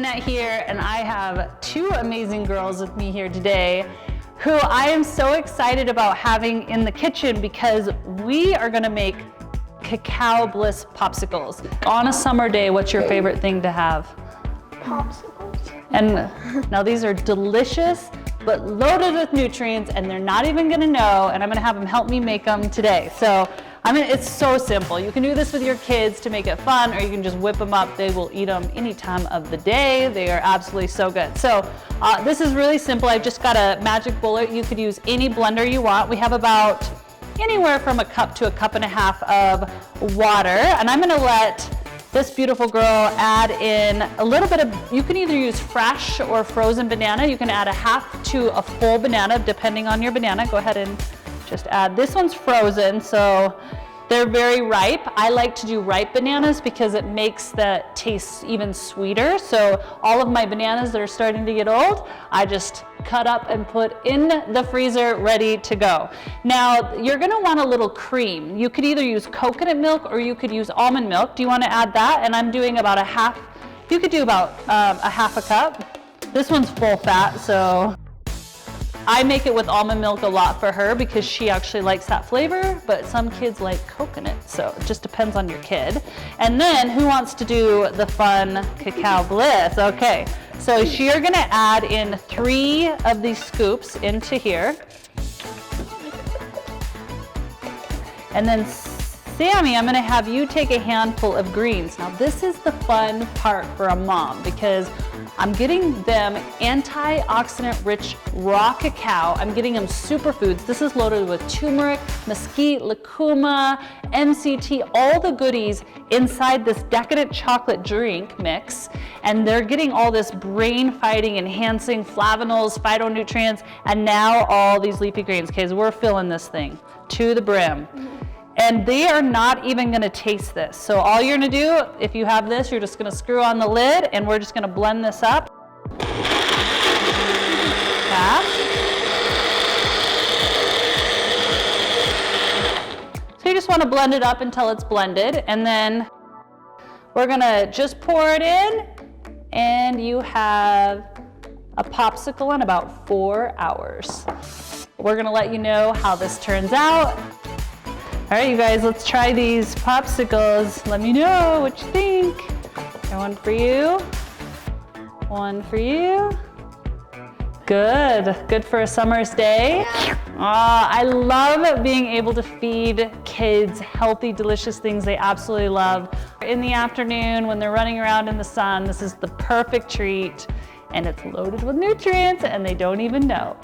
Danette here, and I have two amazing girls with me here today who I am so excited about having in the kitchen because we are gonna make Cacao Bliss popsicles. On a summer day, what's your favorite thing to have? Popsicles. And now these are delicious, but loaded with nutrients, and they're not even gonna know, and I'm gonna have them help me make them today. So, it's so simple. You can do this with your kids to make it fun, or you can just whip them up. They will eat them any time of the day. They are absolutely so good. So, this is really simple. I've just got a magic bullet. You could use any blender you want. We have about anywhere from a cup to a cup and a half of water, and I'm gonna let this beautiful girl add in a little bit of, you can either use fresh or frozen banana. You can add a half to a full banana depending on your banana. Go ahead and just add, this one's frozen, so they're very ripe. I like to do ripe bananas because it makes the taste even sweeter. So all of my bananas that are starting to get old, I just cut up and put in the freezer ready to go. Now, you're gonna want a little cream. You could either use coconut milk or you could use almond milk. Do you wanna add that? And I'm doing about a half, you could do about a half a cup. This one's full fat, so I make it with almond milk a lot for her because she actually likes that flavor, but some kids like coconut, so it just depends on your kid. And then who wants to do the fun Cacao Bliss? Okay, so you're gonna add in 3 of these scoops into here. And then Sammy, I'm gonna have you take a handful of greens. Now this is the fun part for a mom because I'm getting them antioxidant rich raw cacao. I'm getting them superfoods. This is loaded with turmeric, mesquite, lucuma, MCT, all the goodies inside this decadent chocolate drink mix. And they're getting all this brain fighting, enhancing flavonols, phytonutrients, and now all these leafy greens, because we're filling this thing to the brim. And they are not even gonna taste this. So all you're gonna do, if you have this, you're just gonna screw on the lid and we're just gonna blend this up. Fast. So you just wanna blend it up until it's blended, and then we're gonna just pour it in, and you have a popsicle in about 4 hours. We're gonna let you know how this turns out. All right, you guys, let's try these popsicles. Let me know what you think. One for you, one for you. Good, good for a summer's day. I love being able to feed kids healthy, delicious things they absolutely love. In the afternoon, when they're running around in the sun, this is the perfect treat, and it's loaded with nutrients, and they don't even know.